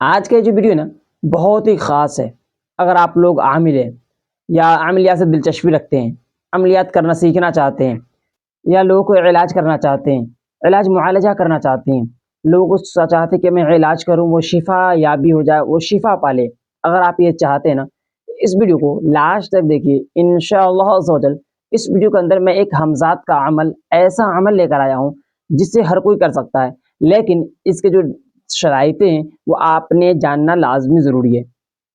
आज का जो वीडियो है ना बहुत ही ख़ास है। अगर आप लोग आमिल हैं या अमलियात से दिलचस्पी रखते हैं, अमलियात करना सीखना चाहते हैं या लोगों को इलाज करना चाहते हैं, इलाज मुआलजा करना चाहते हैं, लोगों को चाहते हैं कि मैं इलाज करूँ वो शिफ़ा याबी हो जाए, वो शिफ़ा पाले। अगर आप ये चाहते हैं ना, इस वीडियो को लास्ट तक देखिए। इंशाअल्लाह अज़्ज़ वजल इस वीडियो के अंदर मैं एक हमज़ात का अमल, ऐसा अमल लेकर आया हूँ जिससे हर कोई कर सकता है। लेकिन इसके जो शराइतें हैं वो आपने जानना लाज़मी ज़रूरी है।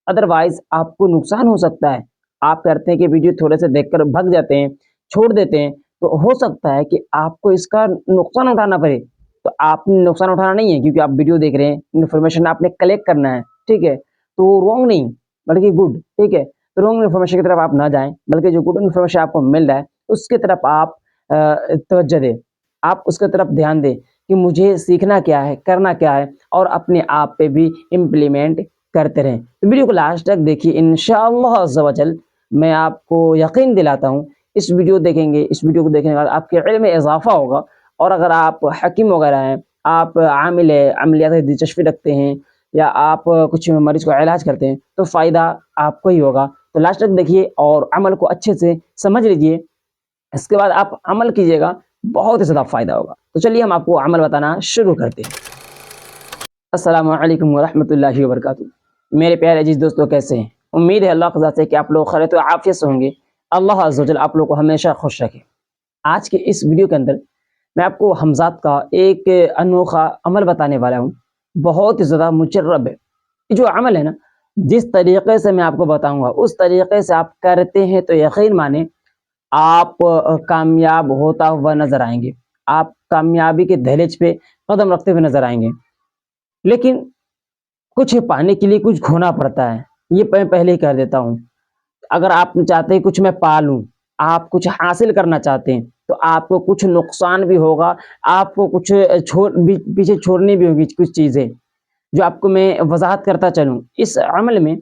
अदरवाइज़ आपको नुकसान हो सकता है। आप करते हैं कि वीडियो थोड़े से देखकर भग जाते हैं, छोड़ देते हैं, तो हो सकता है कि आपको इसका नुकसान उठाना पड़े। तो आपने नुकसान उठाना नहीं है क्योंकि आप वीडियो देख रहे हैं, इन्फॉर्मेशन आपने कलेक्ट करना है, ठीक है? तो रॉन्ग नहीं बल्कि गुड, ठीक है? तो रॉन्ग इन्फॉर्मेशन की तरफ आप ना जाएँ, बल्कि जो गुड इन्फॉर्मेशन आपको मिल रहा है, उसकी तरफ आप तवज्जो दें। आप उसकी तरफ ध्यान दें कि मुझे सीखना क्या है, करना क्या है और अपने आप पे भी इम्प्लीमेंट करते रहें। तो वीडियो को लास्ट तक देखिए। इंशाअल्लाह अज़्ज़ व जल मैं आपको यकीन दिलाता हूँ, इस वीडियो देखेंगे, इस वीडियो को देखने के बाद आपके इल्म में इज़ाफ़ा होगा। और अगर आप हकीम वगैरह हैं, आप आमिल है, अमलियात में दिलचस्पी रखते हैं या आप कुछ मरीज़ को इलाज करते हैं, तो फ़ायदा आपको ही होगा। तो लास्ट तक देखिए और अमल को अच्छे से समझ लीजिए। इसके बाद आप अमल कीजिएगा, बहुत ही ज़्यादा फ़ायदा होगा। तो चलिए हम आपको अमल बताना शुरू करते हैं। अस्सलामु अलैकुम व रहमतुल्लाहि व बरकातुहू। मेरे प्यारे अजीज़ दोस्तों, कैसे हैं? उम्मीद है अल्लाह की ज़ात से कि आप लोग खैरियत व आफ़ियत से होंगे। अल्लाह अज़्ज़ व जल आप लोग को हमेशा खुश रखे। आज के इस वीडियो के अंदर मैं आपको हमज़ात का एक अनोखा अमल बताने वाला हूँ, बहुत ही ज़्यादा मुजर्रब है। ये जो अमल है ना, जिस तरीक़े से मैं आपको बताऊँगा, उस तरीक़े से आप करते हैं तो यकीन माने आप कामयाब होता हुआ नज़र आएँगे। आप कामयाबी के दहलीज पे कदम रखते हुए नज़र आएँगे। लेकिन कुछ पाने के लिए कुछ खोना पड़ता है, ये मैं पहले ही कह देता हूँ। अगर आप चाहते हैं कुछ मैं पा लूँ, आप कुछ हासिल करना चाहते हैं, तो आपको कुछ नुकसान भी होगा, आपको कुछ छोड़ भी पीछे छोड़नी भी होगी कुछ चीज़ें, जो आपको मैं वज़ाहत करता चलूँ। इस अमल में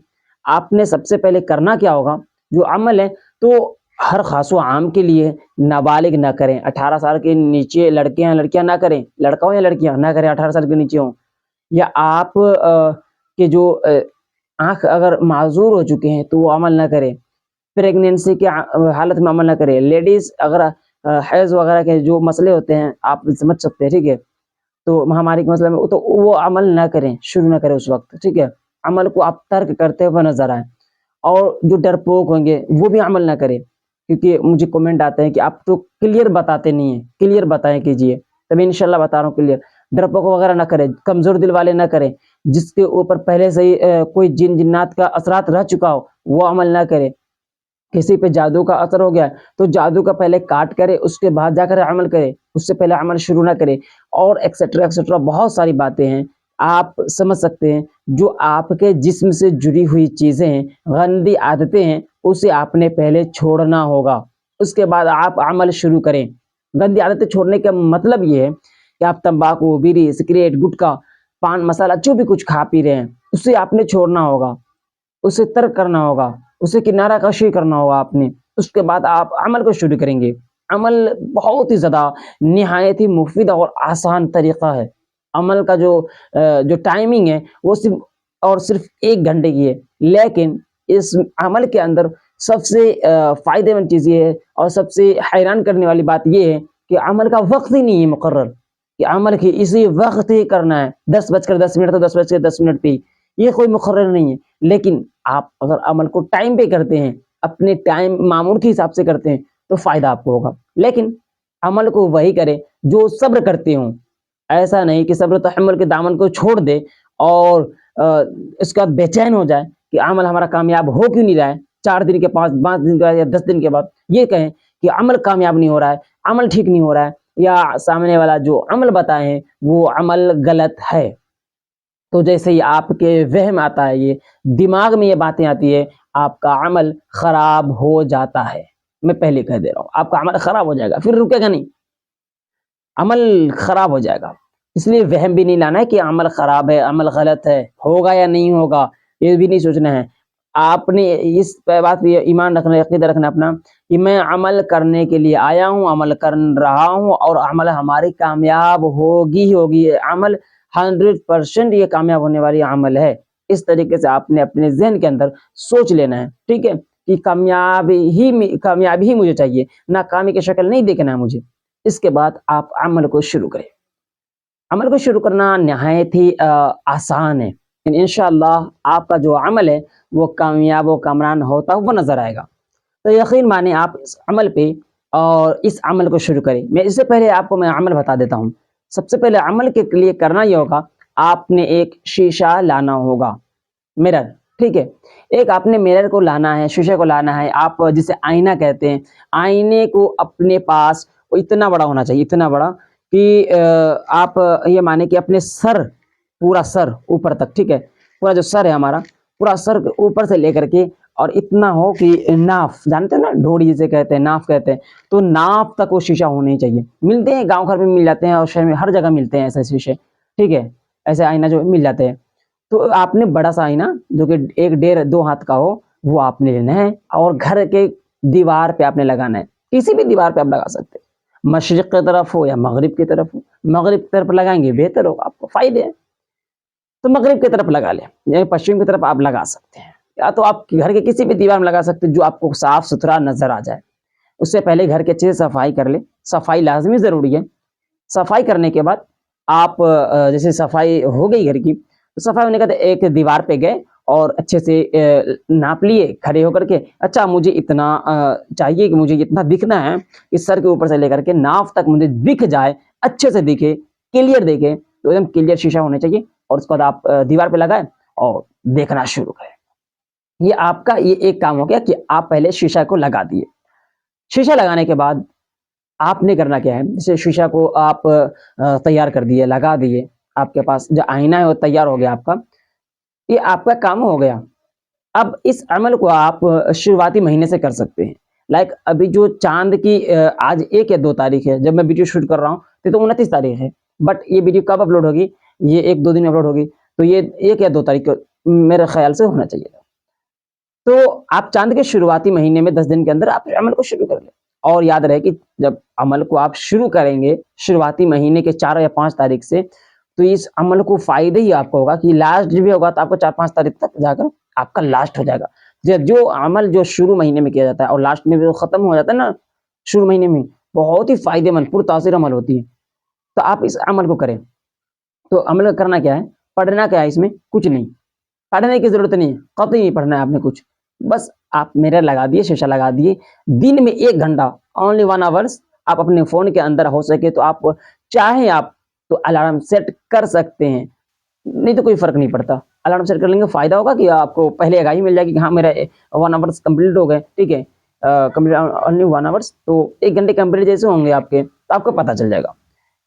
आपने सबसे पहले करना क्या होगा, जो अमल है तो हर ख़ास व आम के लिए नाबालिग ना करें, 18 साल के नीचे लड़कियाँ ना करें, लड़का हो या लड़कियाँ ना करें 18 साल के नीचे हों। या आप के जो आँख अगर माज़ूर हो चुके हैं तो वो अमल ना करें। प्रेगनेंसी की हालत में अमल ना करें। लेडीज़ अगर हैज़ वगैरह के जो मसले होते हैं आप समझ सकते हैं, ठीक है? तो महामारी के मसले में तो वो अमल ना करें, शुरू ना करें उस वक़्त, ठीक है? अमल को आप तर्क करते हुए नज़र आएँ। और जो डरपोक होंगे वो भी अमल ना करें, क्योंकि मुझे कमेंट आते हैं कि आप तो क्लियर बताते नहीं हैं, क्लियर बताएँ कीजिए। तभी इंशाल्लाह बता रहा हूँ क्लियर। डरपोक वगैरह ना करें, कमज़ोर दिल वाले ना करें, जिसके ऊपर पहले से ही कोई जिन-जिन्नात का असरात रह चुका हो, वो अमल ना करें। किसी पे जादू का असर हो गया है, तो जादू का पहले काट करे, उसके बाद जाकर अमल करे, उससे पहले अमल शुरू ना करे। और एक्सेट्रा बहुत सारी बातें हैं, आप समझ सकते हैं, जो आपके जिस्म से जुड़ी हुई चीज़ें हैं, गंदी आदतें हैं, उसे आपने पहले छोड़ना होगा। उसके बाद आप अमल शुरू करें। गंदी आदतें छोड़ने का मतलब ये है कि आप तम्बाकू, बीड़ी, सिगरेट, गुटखा, पान मसाला जो भी कुछ खा पी रहे हैं, उसे आपने छोड़ना होगा। उसे तर्क करना होगा, उसे किनारा कशी करना होगा आपने। उसके बाद आप अमल को शुरू करेंगे। अमल बहुत ही ज़्यादा निहायत ही मुफ़ीद और आसान तरीक़ा है। अमल का जो टाइमिंग है वो सिर्फ़ 1 घंटे की है। लेकिन इस अमल के अंदर सबसे फ़ायदेमंद चीज़ ये है और सबसे हैरान करने वाली बात ये है कि अमल का वक़्त ही नहीं है मुक़र्रर, कि अमल की इसी वक़्त ही करना है। 10 बजकर 10 मिनट तो 10 बज के 10 मिनट पे ही, ये कोई मुक़र्रर नहीं है। लेकिन आप अगर अमल को टाइम पे करते हैं, अपने टाइम मामूल के हिसाब से करते हैं, तो फ़ायदा आपको होगा। लेकिन अमल को वही करें जो सब्र करते हों। ऐसा नहीं कि सब्र तहम्मुल के दामन को छोड़ दे और इसके बाद बेचैन हो जाए कि अमल हमारा कामयाब हो क्यों नहीं रहा है। 4 दिन के 5 दिन के बाद या 10 दिन के बाद ये कहें कि अमल कामयाब नहीं हो रहा है, अमल ठीक नहीं हो रहा है या सामने वाला जो अमल बताए हैं, वो अमल गलत है। तो जैसे ही आपके वहम आता है, ये दिमाग में ये बातें आती है, आपका अमल खराब हो जाता है। मैं पहले कह दे रहा हूँ, आपका अमल खराब हो जाएगा, फिर रुकेगा नहीं, अमल खराब हो जाएगा। इसलिए वहम भी नहीं लाना है कि अमल खराब है, अमल गलत है, होगा या नहीं होगा, ये भी नहीं सोचना है। आपने इस बात पे ईमान रखना, अक़ीदा रखना अपना कि मैं अमल करने के लिए आया हूँ, अमल कर रहा हूँ और अमल हमारी कामयाब होगी ही होगी। अमल 100% ये कामयाब होने वाली अमल है। इस तरीके से आपने अपने ज़हन के अंदर सोच लेना है, ठीक है? कि कामयाबी ही मुझे चाहिए, नाकामी की शक्ल नहीं देखना है मुझे। इसके बाद आप अमल को शुरू करें। अमल को शुरू करना नहायत ही आसान है। लेकिन इंशाअल्लाह आपका जो अमल है वो कामयाब व कामयान होता हुआ नज़र आएगा। तो यकीन माने आप इस अमल पे और इस अमल को शुरू करें। इससे पहले आपको मैं अमल बता देता हूँ। सबसे पहले अमल के लिए करना ये होगा, आपने एक शीशा लाना होगा, मिरर, ठीक है? एक आपने मिरर को लाना है, शीशे को लाना है, आप जिसे आईना कहते हैं। आईने को अपने पास इतना बड़ा होना चाहिए, इतना बड़ा कि आप ये माने कि अपने सर, पूरा सर ऊपर तक, ठीक है? पूरा जो सर है हमारा, पूरा सर ऊपर से लेकर के और इतना हो कि नाफ, जानते हैं ना, ढोड़ी जिसे कहते हैं, नाफ कहते हैं, तो नाफ तक वो शीशा होना ही चाहिए। मिलते हैं, गाँव घर में मिल जाते हैं और शहर में हर जगह मिलते हैं ऐसे शीशे, ठीक है? ऐसे आईना जो मिल जाते हैं। तो आपने बड़ा सा आईना जो कि 1 डेढ़ 2 हाथ का हो, वो आपने लेना है और घर के दीवार पे आपने लगाना है। किसी भी दीवार पे आप लगा सकते हैं। मशरिक़ की तरफ हो या मगरिब की तरफ हो। मगरिब की तरफ लगाएँगे बेहतर होगा, आपको फ़ायदे हैं। तो मगरिब की तरफ लगा लें, यानी पश्चिम की तरफ आप लगा सकते हैं। या तो आप घर के किसी भी दीवार में लगा सकते हैं जो आपको साफ-सुथरा नज़र आ जाए। उससे पहले घर की अच्छे से सफाई कर लें। सफाई लाज़मी ज़रूरी है। सफाई करने के बाद आप जैसे सफाई हो गई घर की, तो सफाई होने के बाद एक दीवार पे गए और अच्छे से नाप लिए खड़े होकर के। अच्छा, मुझे इतना चाहिए कि मुझे इतना दिखना है कि सर के ऊपर से लेकर के नाफ तक मुझे दिख जाए, अच्छे से दिखे, क्लियर दिखे, तो एकदम क्लियर शीशा होना चाहिए। और उसके बाद आप दीवार पे लगाएँ और देखना शुरू करें। ये आपका ये एक काम हो गया कि आप पहले शीशा को लगा दिए। शीशा लगाने के बाद आपने करना क्या है, जैसे शीशा को आप तैयार कर दिए, लगा दिए, आपके पास जो आईना है वो तैयार हो गया आपका, ये आपका काम हो गया। अब इस अमल को आप शुरुआती महीने से कर सकते हैं। लाइक अभी जो चाँद की आज 1 या 2 तारीख है, जब मैं वीडियो शूट कर रहा हूँ, तो 29 तारीख है। बट ये वीडियो कब अपलोड होगी? ये 1-2 दिन में अपलोड होगी, तो ये 1 या 2 तारीख को मेरे ख़्याल से होना चाहिए था। तो आप चाँद के शुरुआती महीने में 10 दिन के अंदर आप अमल को शुरू कर लें। और याद रहे कि जब अमल को आप शुरू करेंगे शुरुआती महीने के 4 या 5 तारीख से, तो इस अमल को फ़ायदा ही आपको होगा कि लास्ट भी होगा तो आपको 4-5 तारीख तक जाकर आपका लास्ट हो जाएगा। जो अमल जो शुरू महीने में किया जाता है और लास्ट में भी ख़त्म हो जाता है ना, शुरू महीने में, बहुत ही फ़ायदेमंद पुरतासीर अमल होती है। तो आप इस अमल को करें। तो अमल करना क्या है? पढ़ना क्या है इसमें? कुछ नहीं। पढ़ने की ज़रूरत नहीं है, कतई नहीं पढ़ना है आपने कुछ। बस आप मिरर लगा दिए, शीशा लगा दिए, दिन में 1 घंटा, ओनली 1 आवर्स आप अपने फ़ोन के अंदर हो सके तो आप चाहें आप तो अलार्म सेट कर सकते हैं, नहीं तो कोई फ़र्क नहीं पड़ता। अलार्म सेट कर लेंगे, फ़ायदा होगा कि आपको पहले आगाही मिल जाएगी कि हाँ, मेरा 1 आवर्स कंप्लीट हो गए, ठीक है? कंप्लीट ओनली 1 आवर्स, तो 1 घंटे कंप्लीट जैसे होंगे आपके, तो आपको पता चल जाएगा।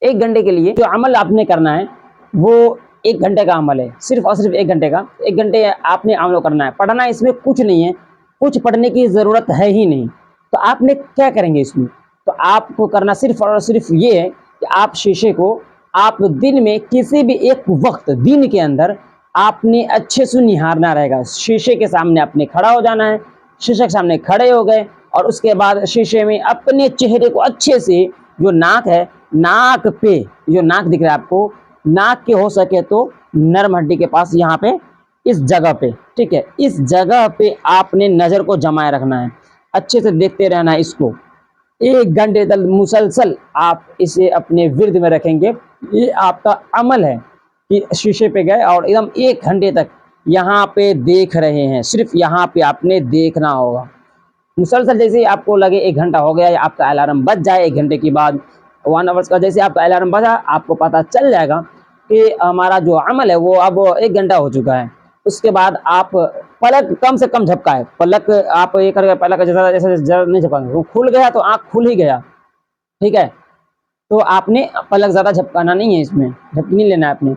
1 घंटे के लिए जो अमल आपने करना है, वो 1 घंटे का अमल है, सिर्फ़ और सिर्फ़ 1 घंटे का। 1 घंटे आपने अमल करना है, पढ़ना इसमें कुछ नहीं है, कुछ पढ़ने की ज़रूरत है ही नहीं। तो आपने क्या करेंगे इसमें? तो आपको करना सिर्फ़ और सिर्फ़ ये है कि आप शीशे को आप दिन में किसी भी एक वक़्त दिन के अंदर आपने अच्छे से निहारना रहेगा। शीशे के सामने आपने खड़ा हो जाना है, शीशे के सामने खड़े हो गए और उसके बाद शीशे में अपने चेहरे को अच्छे से, जो नाक है, नाक पे जो नाक दिख रहा है आपको, नाक के हो सके तो नर्म हड्डी के पास यहाँ पे इस जगह पे, ठीक है? इस जगह पे आपने नज़र को जमाए रखना है, अच्छे से देखते रहना है इसको। 1 घंटे तक मुसलसल आप इसे अपने विर्द में रखेंगे। ये आपका अमल है कि शीशे पे गए और एकदम 1 घंटे तक यहाँ पे देख रहे हैं, सिर्फ़ यहाँ पे आपने देखना होगा। मुसलसल जैसे ही आपको लगे 1 घंटा हो गया या आपका अलार्म बज जाए 1 घंटे के बाद, 1 आवर्स का जैसे आपका अलार्म बजा, आपको पता चल जाएगा कि हमारा जो अमल है वो अब 1 घंटा हो चुका है। उसके बाद आप पलक कम से कम झपकाएँ, पलक आप ये करके पलक जैसा जैसे ज़्यादा नहीं झपकाएँगे, वो खुल गया तो आँख खुल ही गया, ठीक है? तो आपने पलक ज़्यादा झपकाना नहीं है इसमें, झपकी नहीं लेना है आपने।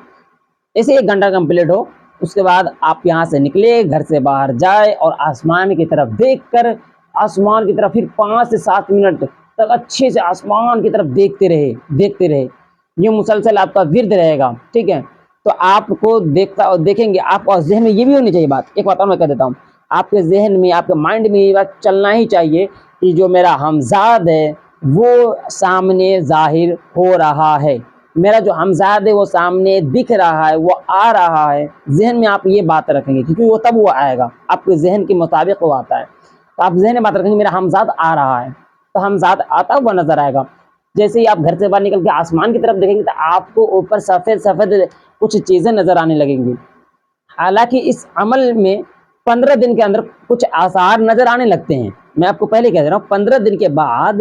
ऐसे 1 घंटा कंप्लीट हो, उसके बाद आप यहाँ से निकले, घर से बाहर जाए और आसमान की तरफ देखकर, आसमान की तरफ फिर 5 से 7 मिनट तक अच्छे से आसमान की तरफ देखते रहे, देखते रहे। ये मुसलसल आपका विर्द रहेगा, ठीक है? तो आपको देखेंगे, आपका ज़हन में ये भी होनी चाहिए बात, एक बात और मैं कह देता हूँ, आपके ज़हन में, आपके माइंड में ये बात चलना ही चाहिए कि जो मेरा हमज़ाद है, वो सामने ज़ाहिर हो रहा है। मेरा जो हमज़ाद है वो सामने दिख रहा है, वो आ रहा है। ज़हन में आप ये बात रखेंगे क्योंकि वो तब वो आएगा, आपके ज़हन के मुताबिक वो आता है। तो आप ज़हन में बात रखेंगे मेरा हमज़ाद आ रहा है, तो हमज़ाद आता हुआ नज़र आएगा। जैसे ही आप घर से बाहर निकल के आसमान की तरफ देखेंगे तो आपको ऊपर सफ़ेद-सफ़ेद कुछ चीज़ें नज़र आने लगेंगी। हालाँकि इस अमल में 15 दिन के अंदर कुछ आसार नज़र आने लगते हैं। मैं आपको पहले कह दे रहा हूँ 15 दिन के बाद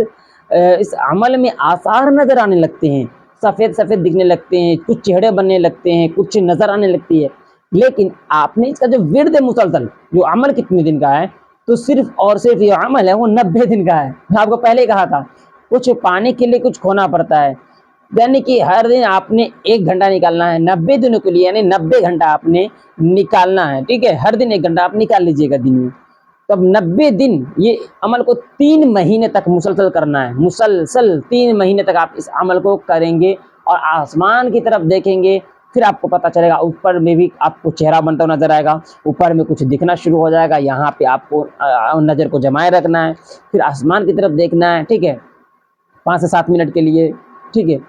इस अमल में आसार नज़र आने लगते हैं। सफ़ेद-सफ़ेद दिखने लगते हैं, कुछ चेहरे बनने लगते हैं, कुछ नज़र आने लगती है। लेकिन आपने इसका जो विर्द है मुसलसल, जो अमल कितने दिन का है, तो सिर्फ़ और सिर्फ़ ये अमल है वो 90 दिन का है। मैं आपको पहले ही कहा था, कुछ पाने के लिए कुछ खोना पड़ता है। यानी कि हर दिन आपने 1 घंटा निकालना है 90 दिनों के लिए, यानी 90 घंटा आपने निकालना है, ठीक है? हर दिन 1 घंटा आप निकाल लीजिएगा दिन में। तो अब 90 दिन ये अमल को 3 महीने तक मुसलसल करना है। मुसलसल 3 महीने तक आप इस अमल को करेंगे और आसमान की तरफ देखेंगे, फिर आपको पता चलेगा ऊपर में भी आपको चेहरा बनता हुआ नज़र आएगा, ऊपर में कुछ दिखना शुरू हो जाएगा, यहाँ पे आपको नज़र को जमाए रखना है, फिर आसमान की तरफ देखना है, ठीक है? 5 से 7 मिनट के लिए, ठीक है?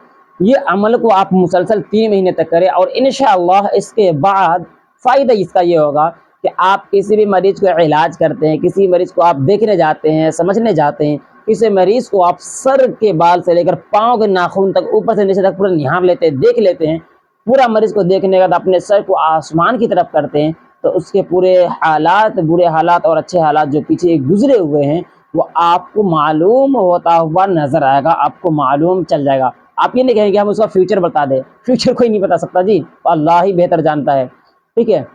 ये अमल को आप मुसलसल 3 महीने तक करें और इंशाअल्लाह इसके बाद फ़ायदा इसका ये होगा कि आप किसी भी मरीज़ को इलाज करते हैं, किसी मरीज़ को आप देखने जाते हैं, समझने जाते हैं, किसी मरीज़ को आप सर के बाल से लेकर पाँव के नाखून तक, ऊपर से नीचे तक पूरा निहार लेते हैं, देख लेते हैं। पूरा मरीज़ को देखने के बाद अपने सर को आसमान की तरफ करते हैं, तो उसके पूरे हालात, बुरे हालात और अच्छे हालात जो पीछे गुज़रे हुए हैं, वो आपको मालूम होता हुआ नज़र आएगा, आपको मालूम चल जाएगा। आप ये नहीं कहेंगे हम उसका फ्यूचर बता दें, फ्यूचर कोई नहीं बता सकता जी, अल्लाह ही बेहतर जानता है, ठीक है?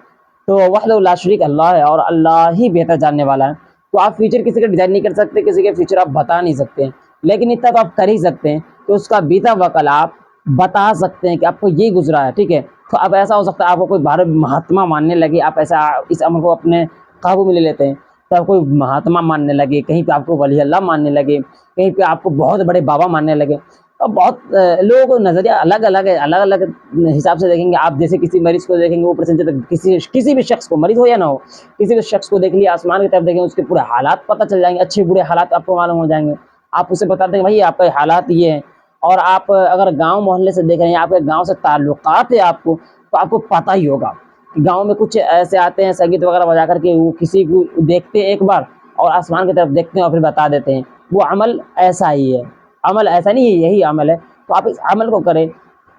तो वहदहू ला शरीक अल्लाह है और अल्लाह ही बेहतर जानने वाला है। तो आप फ्यूचर किसी का डिज़ाइन नहीं कर सकते, किसी के फ्यूचर आप बता नहीं सकते, लेकिन इतना तो आप कर ही सकते हैं कि उसका बीता हुआ कल आप बता सकते हैं कि आपको ये गुज़रा है, ठीक है? तो अब ऐसा हो सकता है आपको कोई बाहर महात्मा मानने लगे, आप ऐसा इस अमल को अपने काबू में ले लेते हैं, तो आप कोई महात्मा मानने लगे, कहीं पे आपको वली अल्लाह मानने लगे, कहीं पे आपको बहुत बड़े बाबा मानने लगे। और बहुत लोगों को नज़रिया अलग-अलग है, अलग-अलग हिसाब से देखेंगे। आप जैसे किसी मरीज़ को देखेंगे ऊपर से नीचे तक, किसी भी शख्स को, मरीज़ हो या ना हो, किसी भी शख्स को देख लिया, आसमान की तरफ देखेंगे, उसके पूरे हालात पता चल जाएँगे, अच्छे बुरे हालात आपको मालूम हो जाएँगे। आप उसे बता देंगे भाई आपके हालात ये हैं। और आप अगर गाँव मोहल्ले से देख रहे हैं, आपके गाँव से ताल्लुकात है आपको, तो आपको पता ही होगा कि गाँव में कुछ ऐसे आते हैं संगीत वगैरह बजा कर के, वो किसी को देखते हैं एक बार और आसमान की तरफ देखते हैं और फिर बता देते हैं। वो अमल ऐसा ही है, अमल ऐसा नहीं है, यही अमल है। तो आप इस अमल को करें,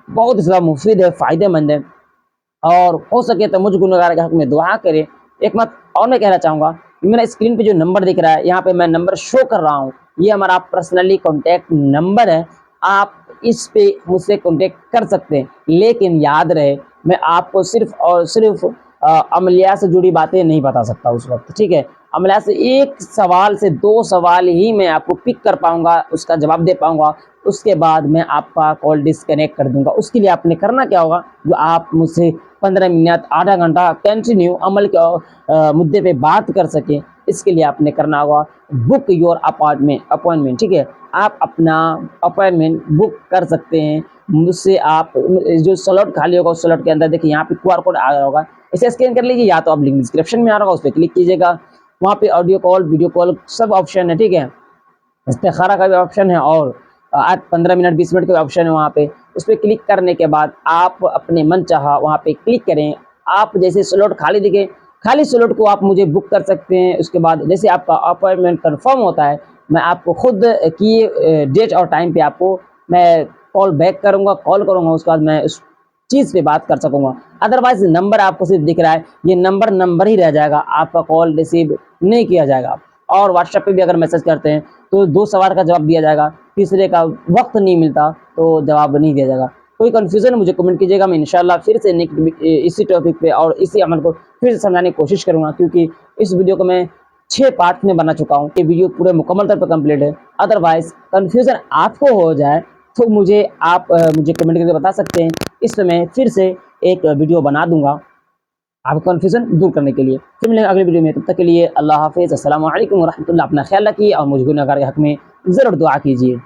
बहुत ज़्यादा मुफ़ीद है, फ़ायदेमंद है और हो सके तो मुझ गुनहगार के हक़ में दुआ करें। एक बात और मैं कहना चाहूँगा, मेरा स्क्रीन पे जो नंबर दिख रहा है, यहाँ पे मैं नंबर शो कर रहा हूँ, ये हमारा पर्सनली कॉन्टैक्ट नंबर है। आप इस पे मुझसे कॉन्टैक्ट कर सकते हैं, लेकिन याद रहे मैं आपको सिर्फ़ और सिर्फ़ अमलियात से जुड़ी बातें नहीं बता सकता उस वक़्त, ठीक है? अमलियात से 1 सवाल से 2 सवाल ही मैं आपको पिक कर पाऊँगा, उसका जवाब दे पाऊँगा, उसके बाद मैं आपका कॉल डिस्कनेक्ट कर दूँगा। उसके लिए आपने करना क्या होगा, जो आप मुझसे 15 मिनट, आधा घंटा कंटिन्यू अमल के मुद्दे पे बात कर सकें, इसके लिए आपने करना होगा बुक योर अपॉइंटमेंट, ठीक है? आप अपना अपॉइंटमेंट बुक कर सकते हैं मुझसे। आप जो स्लॉट खाली होगा उस स्लॉट के अंदर देखिए यहाँ पे क्यूआर कोड आ रहा होगा, इसे स्कैन कर लीजिए, या तो आप लिंक डिस्क्रिप्शन में आ रहा होगा उस पर क्लिक कीजिएगा। वहाँ पे ऑडियो कॉल, वीडियो कॉल सब ऑप्शन है, ठीक है? इस्तिखारा का भी ऑप्शन है और आज 15 मिनट 20 मिनट का ऑप्शन है वहाँ पे। उस पर क्लिक करने के बाद आप अपने मनचाहा वहाँ पे क्लिक करें। आप जैसे स्लॉट खाली दिखे, खाली स्लॉट को आप मुझे बुक कर सकते हैं। उसके बाद जैसे आपका अपॉइंटमेंट कन्फर्म होता है, मैं आपको खुद किए डेट और टाइम पे आपको मैं कॉल बैक करूँगा, कॉल करूँगा, उसके बाद मैं उस चीज़ पे बात कर सकूँगा। अदरवाइज़ नंबर आपको सिर्फ दिख रहा है, ये नंबर ही रह जाएगा, आपका कॉल रिसीव नहीं किया जाएगा। और व्हाट्सएप पे भी अगर मैसेज करते हैं तो 2 सवाल का जवाब दिया जाएगा, तीसरे का वक्त नहीं मिलता तो जवाब नहीं दिया जाएगा। कोई कन्फ्यूज़न है मुझे कमेंट कीजिएगा, मैं इंशाल्लाह फिर से इसी टॉपिक पे और इसी अमल को फिर से समझाने की कोशिश करूँगा, क्योंकि इस वीडियो को मैं 6 पार्ट में बना चुका हूँ। ये वीडियो पूरे मुकम्मल तौर पर कंप्लीट है। अदरवाइज़ कन्फ्यूज़न आपको हो जाए तो आप मुझे कमेंट करके बता सकते हैं, इस पे मैं फिर से एक वीडियो बना दूँगा आपका कन्फ्यूज़न दूर करने के लिए। फिर मिलेंगे अगली वीडियो में, तब तक के लिए अल्लाह हाफ़िज़, अस्सलामु अलैकुम व रहमतुल्लाह। अपना ख़्याल रखिए और मुझ गुनहगार के हक़ में ज़रूर दुआ कीजिए।